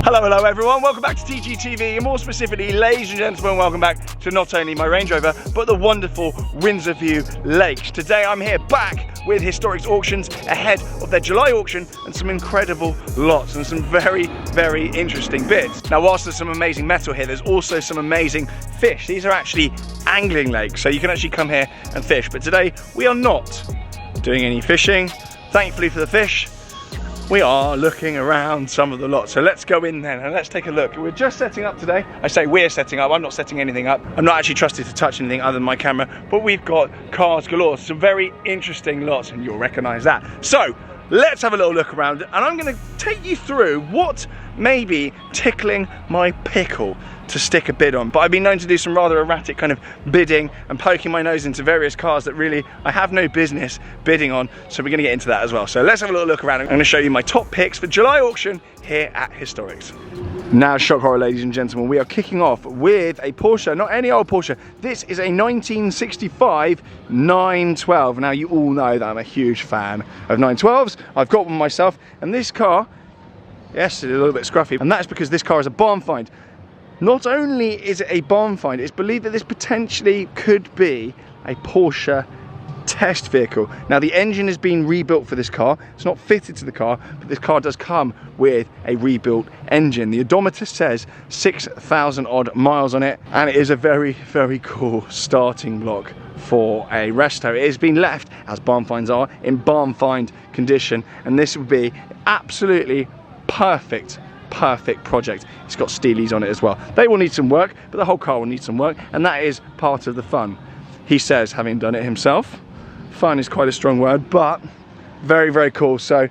Hello everyone, welcome back to TGTV, and more specifically, ladies and gentlemen, welcome back to not only my Range Rover, but the wonderful Windsor View Lakes. Today I'm here back with Historics Auctions ahead of their July auction and some incredible lots and some very, very interesting bits. Now, whilst there's some amazing metal here, there's also some amazing fish. These are actually angling lakes, so you can actually come here and fish. But today we are not doing any fishing, thankfully for the fish. We are looking around some of the lots. So let's go in then and let's take a look. We're just setting up today. I say we're setting up, I'm not setting anything up. I'm not actually trusted to touch anything other than my camera, but we've got cars galore, some very interesting lots, and you'll recognize that. So let's have a little look around, and I'm gonna take you through what may be tickling my pickle to stick a bid on. But I've been known to do some rather erratic kind of bidding and poking my nose into various cars that really I have no business bidding on, so we're gonna get into that as well. So let's have a little look around. I'm gonna show you my top picks for July auction here at Historics. Now, shock horror, ladies and gentlemen, we are kicking off with a Porsche, not any old Porsche. This is a 1965 912. Now, you all know that I'm a huge fan of 912s. I've got one myself, and this car, yes, it's a little bit scruffy, and that's because this car is a barn find. Not only is it a barn find, it's believed that this potentially could be a Porsche test vehicle. Now, the engine has been rebuilt for this car. It's not fitted to the car, but this car does come with a rebuilt engine. The odometer says 6,000 odd miles on it, and it is a very, very cool starting block for a resto. It has been left, as barn finds are, in barn find condition, and this would be absolutely perfect project. It's got Steelies on it as well. They will need some work, but the whole car will need some work, and that is part of the fun. He says, having done it himself. Fun is quite a strong word, but very, very cool. So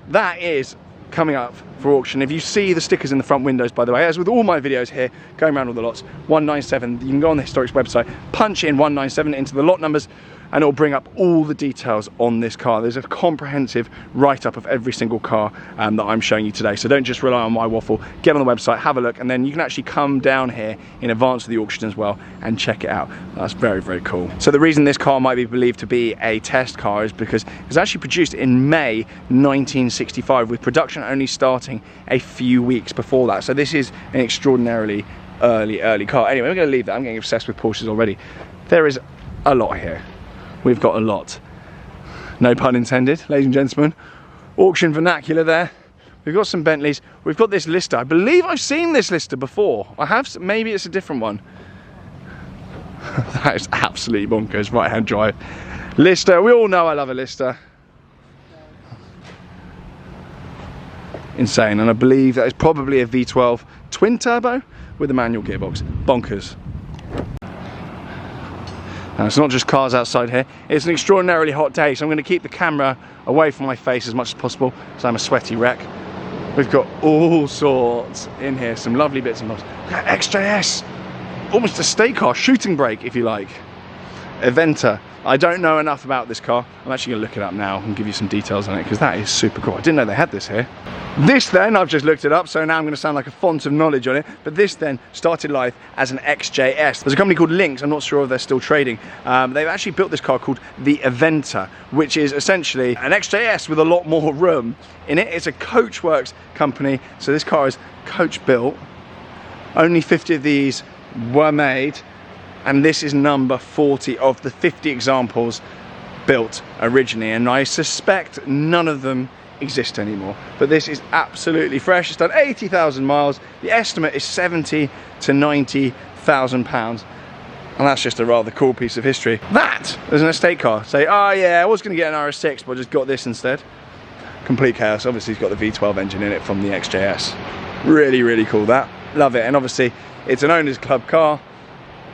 that is coming up for auction. If you see the stickers in the front windows, by the way, as with all my videos here, going around all the lots, 197, you can go on the Historics website, punch in 197 into the lot numbers, and it'll bring up all the details on this car. There's a comprehensive write-up of every single car that I'm showing you today. So don't just rely on my waffle. Get on the website, have a look, and then you can actually come down here in advance of the auction as well and check it out. That's very, very cool. So the reason this car might be believed to be a test car is because it was actually produced in May 1965, with production only starting a few weeks before that. So this is an extraordinarily early car. Anyway, we're gonna leave that. I'm getting obsessed with Porsches already. There is a lot here. We've got a lot. No pun intended, ladies and gentlemen. Auction vernacular there. We've got some Bentleys. We've got this Lister. I believe I've seen this Lister before. I have, maybe it's a different one. That is absolutely bonkers, right-hand drive. Lister, we all know I love a Lister. Insane, and I believe that is probably a V12 twin turbo with a manual gearbox. Bonkers. Now, it's not just cars outside here, it's an extraordinarily hot day, so I'm going to keep the camera away from my face as much as possible, so I'm a sweaty wreck. We've got all sorts in here, some lovely bits and bobs. XJS, almost a state car, shooting brake if you like. Eventer. I don't know enough about this car. I'm actually going to look it up now and give you some details on it, because that is super cool. I didn't know they had this here. This then, I've just looked it up, so now I'm going to sound like a font of knowledge on it, but this then started life as an XJS. There's a company called Lynx, I'm not sure if they're still trading. They've actually built this car called the Eventer, which is essentially an XJS with a lot more room in it. It's a Coachworks company, so this car is coach built. Only 50 of these were made, and this is number 40 of the 50 examples built originally, and I suspect none of them exist anymore, but this is absolutely fresh. It's done 80,000 miles. The estimate is 70 to 90,000 pounds, and that's just a rather cool piece of history. That is an estate car. Say, oh yeah, I was going to get an RS6, but I just got this instead. Complete chaos. Obviously, it's got the V12 engine in it from the XJS. Really, really cool. That, love it. And obviously, it's an owner's club car,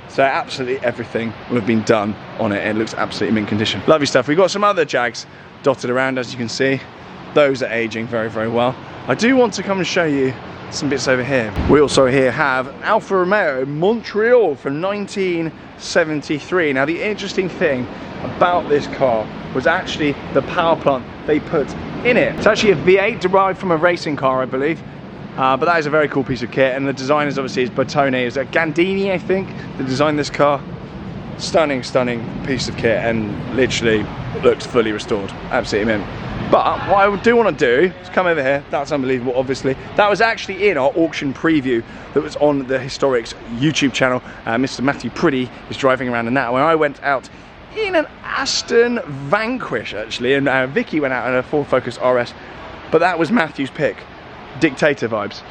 so absolutely everything will have been done on it. It looks absolutely mint condition. Lovely stuff. We've got some other Jags dotted around, as you can see. Those are aging very, very well. I do want to come and show you some bits over here. We also here have an Alfa Romeo Montreal from 1973. Now, the interesting thing about this car was actually the power plant they put in it. It's actually a V8 derived from a racing car, I believe. But that is a very cool piece of kit, and the design is obviously Bertone. Is it Gandini, I think, that designed this car? Stunning, stunning piece of kit, and literally looks fully restored. Absolutely mint. But what I do want to do is come over here. That's unbelievable, obviously. That was actually in our auction preview that was on the Historics YouTube channel. Mr. Matthew Priddy is driving around in that, when I went out in an Aston Vanquish, actually, and Vicky went out in a Ford Focus RS. But that was Matthew's pick. Dictator vibes.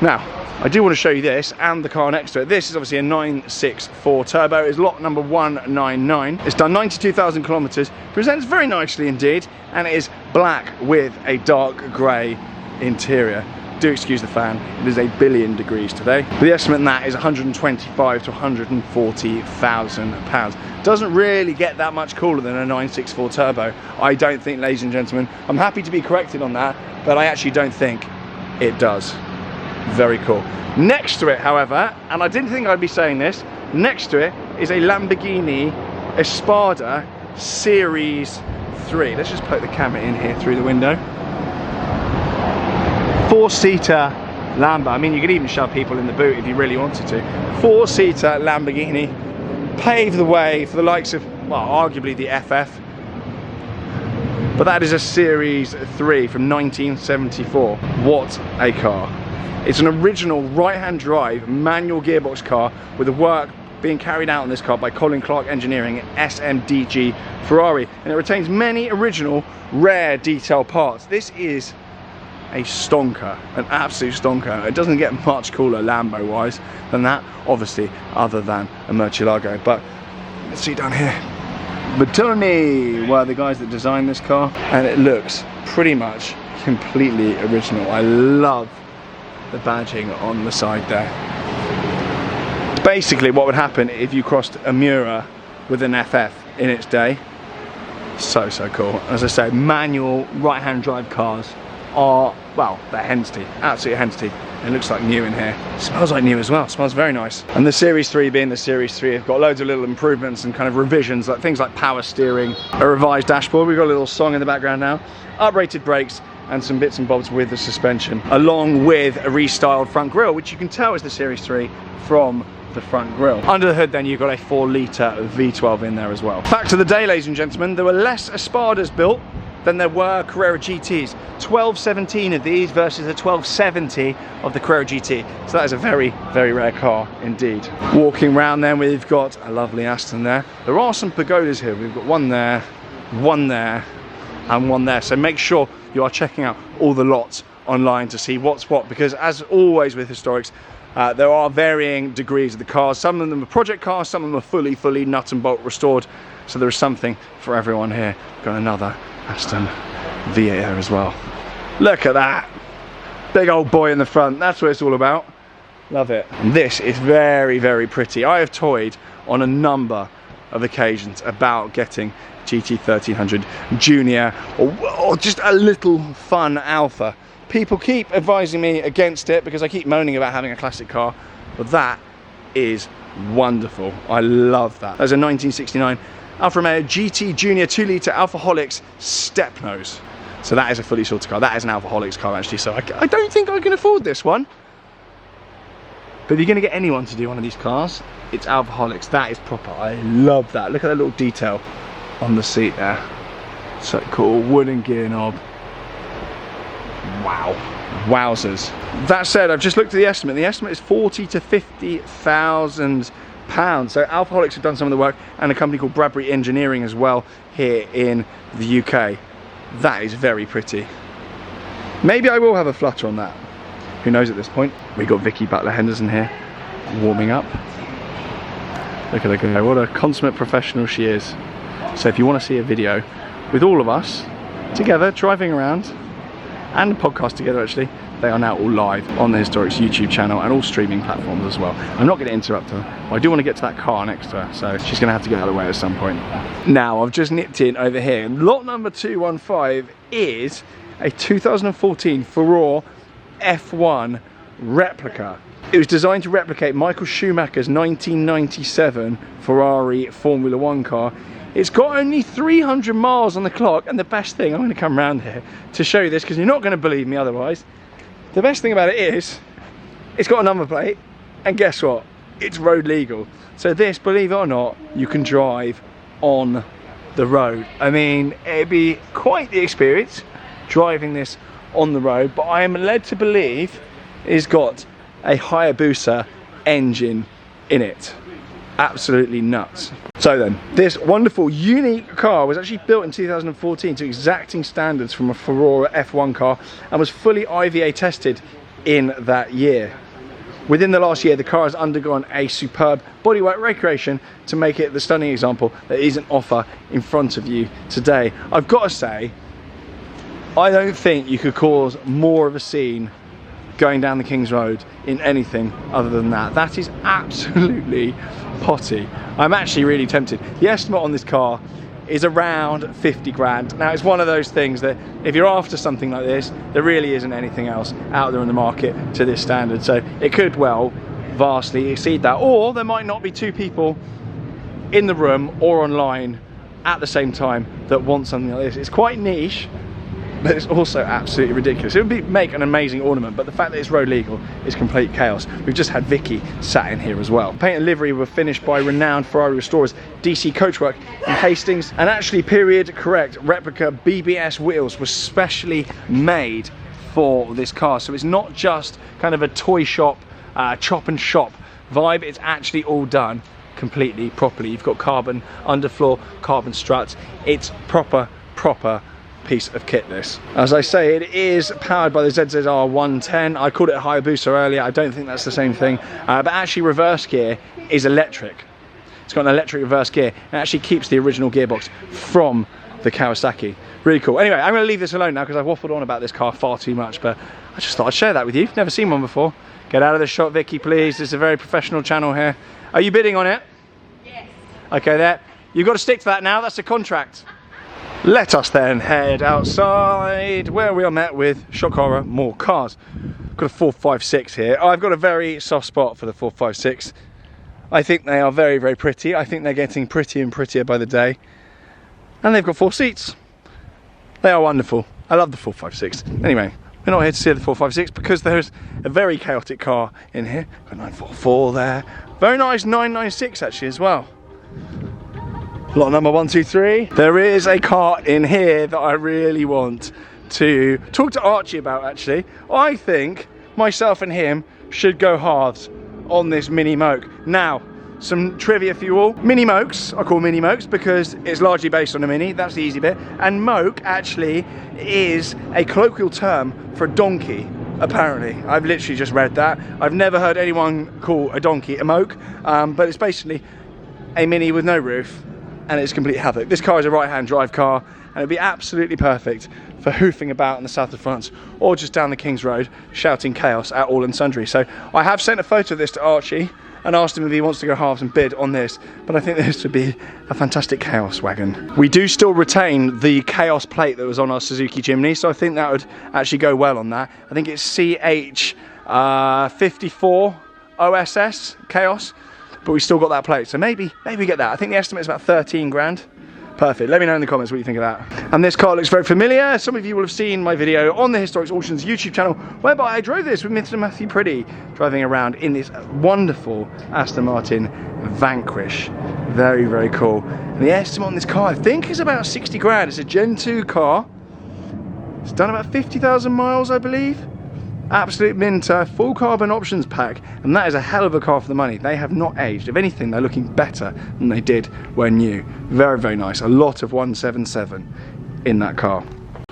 Now, I do want to show you this and the car next to it. This is obviously a 964 turbo. It's lot number 199. It's done 92,000 kilometers. Presents very nicely indeed, and it is black with a dark grey interior. Do excuse the fan, it is 1 billion degrees today. But the estimate on that is 125 to 140,000 pounds. Doesn't really get that much cooler than a 964 turbo, I don't think, ladies and gentlemen. I'm happy to be corrected on that, but I actually don't think it does. Very cool. Next to it, however, and I didn't think I'd be saying this, next to it is a Lamborghini Espada Series 3. Let's just poke the camera in here through the window. 4-seater Lambo. I mean, you could even shove people in the boot if you really wanted to. 4-seater Lamborghini. Pave the way for the likes of, well, arguably the FF. But that is a Series 3 from 1974. What a car. It's an original right-hand drive manual gearbox car with the work being carried out on this car by Colin Clark Engineering and SMDG Ferrari, and it retains many original rare detail parts. This is a stonker, an absolute stonker. It doesn't get much cooler Lambo wise than that, obviously, other than a Murcielago. But let's see down here, Bertoni were the guys that designed this car, and it looks pretty much completely original. I love the badging on the side there. Basically what would happen if you crossed a Miura with an FF in its day. So cool. As I say, manual right-hand drive cars are, well, they're hen's teeth, absolutely hen's teeth. It looks like new in here. It smells like new as well, it smells very nice. And the Series 3 being the Series 3, have got loads of little improvements and kind of revisions, like things like power steering, a revised dashboard. We've got a little song in the background now, uprated brakes, and some bits and bobs with the suspension, along with a restyled front grille, which you can tell is the Series 3 from the front grille. Under the hood then you've got a 4-litre V12 in there as well. Fact of the day, ladies and gentlemen, there were less Espadas built than there were Carrera GTs. 1217 of these versus the 1270 of the Carrera GT. So that is a very, very rare car indeed. Walking around then, we've got a lovely Aston there. There are some pagodas here. We've got one there, and one there. So make sure you are checking out all the lots online to see what's what, because as always with Historics, there are varying degrees of the cars. Some of them are project cars, some of them are fully nut and bolt restored. So there is something for everyone here. We've got another Aston V8 as well. Look at that. Big old boy in the front. That's what it's all about. Love it. And this is very, very pretty. I have toyed on a number of occasions about getting GT1300 Junior or just a little fun Alfa. People keep advising me against it because I keep moaning about having a classic car, but that is wonderful. I love that. There's a 1969 Alfa Romeo GT Junior 2-litre Alfaholics step nose. So that is a fully sorted car. That is an Alfaholics car actually, so I don't think I can afford this one. But if you're going to get anyone to do one of these cars, it's Alfaholics. That is proper. I love that. Look at that little detail on the seat there. So cool. Wooden gear knob. Wow. Wowzers. That said, I've just looked at the estimate. The estimate is 40 to 50,000 pounds. So Alfaholics have done some of the work, and a company called Bradbury Engineering as well here in the UK. That is very pretty. Maybe I will have a flutter on that. Who knows at this point. We got Vicky Butler Henderson here warming up. Look at her go. What a consummate professional she is. So if you want to see a video with all of us together driving around, and a podcast together actually, they are now all live on the Historics YouTube channel and all streaming platforms as well. I'm not going to interrupt her, but I do want to get to that car next to her, so she's going to have to get out of the way at some point. Now I've just nipped in over here, and lot number 215 is a 2014 Furore F1 replica. It was designed to replicate Michael Schumacher's 1997 Ferrari Formula 1 car. It's got only 300 miles on the clock, and the best thing, I'm going to come around here to show you this because you're not going to believe me otherwise. The best thing about it is, it's got a number plate, and guess what? it's road legal. So this, believe it or not, you can drive on the road. I mean, it'd be quite the experience driving this on the road, but I am led to believe it's got a Hayabusa engine in it. Absolutely nuts. So then, this wonderful, unique car was actually built in 2014 to exacting standards from a Ferrari F1 car and was fully IVA tested in that year. Within the last year, the car has undergone a superb bodywork recreation to make it the stunning example that is an offer in front of you today. I've got to say, I don't think you could cause more of a scene going down the King's Road in anything other than that. That is absolutely potty. I'm actually really tempted. The estimate on this car is around 50 grand. Now, it's one of those things that if you're after something like this, there really isn't anything else out there in the market to this standard. So it could well vastly exceed that. Or there might not be two people in the room or online at the same time that want something like this. It's quite niche, but it's also absolutely ridiculous. It would make an amazing ornament, but the fact that it's road legal is complete chaos. We've just had Vicky sat in here as well. Paint and livery were finished by renowned Ferrari restorers DC Coachwork in Hastings, and actually period correct replica BBS wheels were specially made for this car. So it's not just kind of a toy shop, chop and shop vibe, it's actually all done completely properly. You've got carbon underfloor, carbon struts. It's proper piece of kit this. As I say, it is powered by the ZZR 110. I called it a Hayabusa earlier. I don't think that's the same thing, but actually reverse gear is electric. It's got an electric reverse gear and actually keeps the original gearbox from the Kawasaki. Really cool. Anyway, I'm going to leave this alone now because I've waffled on about this car far too much, but I just thought I'd share that with you. Never seen one before. Get out of the shot, Vicky, please. This is a very professional channel here. Are you bidding on it? Yes. Okay, there. You've got to stick to that now. That's a contract. Let us then head outside where we are met with, shock horror, more cars. Got a 456 here. I've got a very soft spot for the 456. I think they are very pretty. I think they're getting prettier and prettier by the day. And they've got 4 seats. They are wonderful. I love the 456. Anyway, we're not here to see the 456 because there's a very chaotic car in here. Got 944 there. Very nice 996 actually as well. Lot number 123. There is a car in here that I really want to talk to Archie about actually. I think myself and him should go halves on this Mini Moke. Now, some trivia for you all. Mini Mokes, I call Mini Mokes because it's largely based on a Mini, that's the easy bit. And Moke actually is a colloquial term for a donkey, apparently. I've literally just read that. I've never heard anyone call a donkey a Moke, but it's basically a Mini with no roof. And it's complete havoc. This car is a right-hand drive car and it'd be absolutely perfect for hoofing about in the south of France or just down the King's Road shouting chaos at all and sundry. So I have sent a photo of this to Archie and asked him if he wants to go halves and bid on this, but I think this would be a fantastic chaos wagon. We do still retain the chaos plate that was on our Suzuki Jimny, so I think that would actually go well on that. I think it's CH54 OSS chaos. But we still got that plate, so maybe we get that. I think the estimate is about 13 grand. Perfect. Let me know in the comments what you think of that. And this car looks very familiar. Some of you will have seen my video on the Historics Auctions YouTube channel, whereby I drove this with Mr. Matthew Priddy, driving around in this wonderful Aston Martin Vanquish. Very cool. And the estimate on this car, I think, is about 60 grand. It's a Gen 2 car. It's done about 50,000 miles, I believe. Absolute minter, full carbon options pack, and that is a hell of a car for the money. They have not aged. If anything, they're looking better than they did when new. Very nice. A lot of 177 in that car.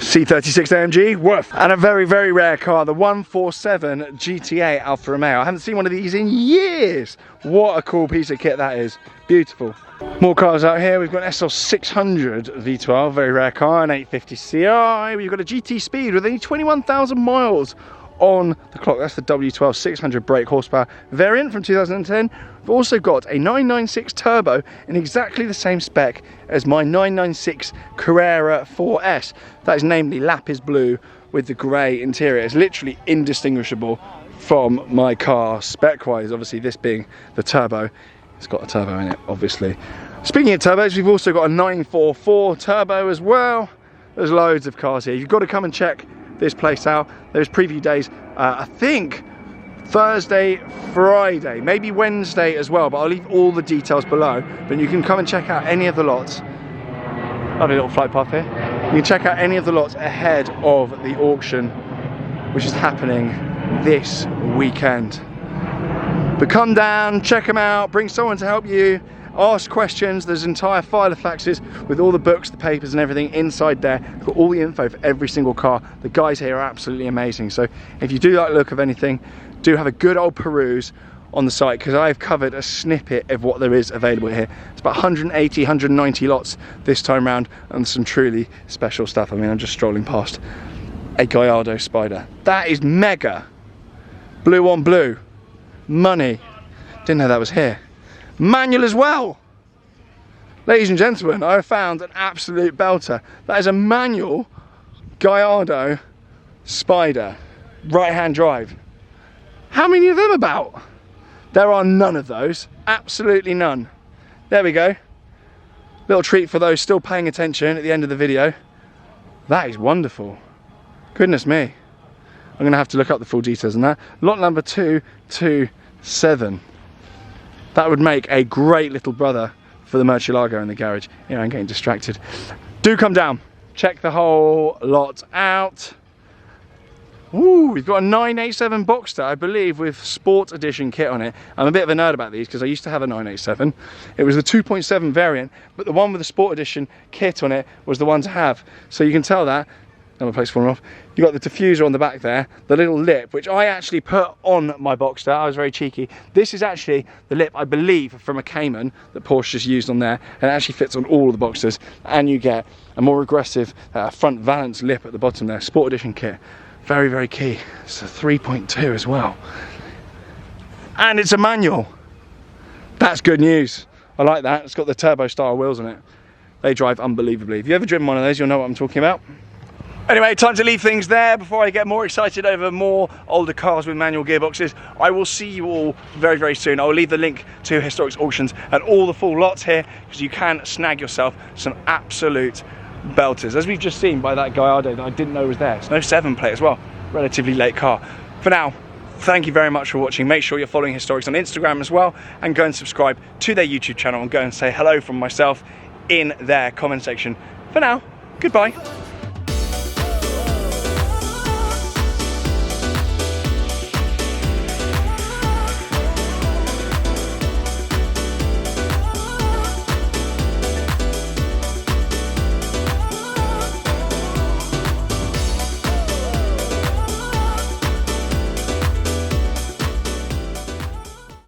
C36 AMG, worth. And a very rare car, the 147 GTA Alfa Romeo. I haven't seen one of these in years. What a cool piece of kit that is. Beautiful. More cars out here. We've got an SL600 V12, very rare car, an 850 Ci. We've got a GT Speed with only 21,000 miles on the clock. That's the W12 600 brake horsepower variant from 2010. We've also got a 996 turbo in exactly the same spec as my 996 Carrera 4S. That is namely lapis blue with the grey interior. It's literally indistinguishable from my car spec wise, obviously this being the turbo. It's got a turbo in it, obviously. Speaking of turbos, we've also got a 944 turbo as well. There's loads of cars here. You've got to come and check this place out. There's preview days, I think Thursday, Friday, maybe Wednesday as well, but I'll leave all the details below. But you can come and check out any of the lots. Lovely little flight path here. You can check out any of the lots ahead of the auction, which is happening this weekend. But come down, check them out, bring someone to help you, ask questions. There's an entire file of faxes with all the books, the papers and everything inside there. Got all the info for every single car. The guys here are absolutely amazing. So if you do like the look of anything, do have a good old peruse on the site, because I've covered a snippet of what there is available here. It's about 180, 190 lots this time round, and some truly special stuff. I mean, I'm just strolling past a Gallardo Spider. That is mega. Blue on blue. Money. Didn't know that was here. Manual as well. Ladies and gentlemen, I have found an absolute belter. That is a manual Gallardo Spider. Right-hand drive. How many of them about? There are none of those. Absolutely none. There we go. Little treat for those still paying attention at the end of the video. That is wonderful. Goodness me. I'm going to have to look up the full details on that. Lot number 227. That would make a great little brother for the Murcielago in the garage. Yeah, I'm getting distracted. Do come down. Check the whole lot out. Ooh, we've got a 987 Boxster, I believe, with Sport Edition kit on it. I'm a bit of a nerd about these because I used to have a 987. It was the 2.7 variant, but the one with the Sport Edition kit on it was the one to have. So you can tell that. Number plate's falling off. You got the diffuser on the back there, the little lip, which I actually put on my Boxster. I was very cheeky. This is actually the lip, I believe, from a Cayman that Porsche just used on there, and it actually fits on all of the Boxsters. And you get a more aggressive front valance lip at the bottom there. Sport Edition kit. Very, very key. It's a 3.2 as well. And it's a manual. That's good news. I like that. It's got the turbo style wheels on it. They drive unbelievably. If you've ever driven one of those, you'll know what I'm talking about. Anyway, time to leave things there before I get more excited over more older cars with manual gearboxes. I will see you all very, very soon. I will leave the link to Historics Auctions and all the full lots here, because you can snag yourself some absolute belters, as we've just seen by that Gallardo that I didn't know was there. It's no 7 plate as well. Relatively late car. For now, thank you very much for watching. Make sure you're following Historics on Instagram as well, and go and subscribe to their YouTube channel and go and say hello from myself in their comment section. For now, goodbye.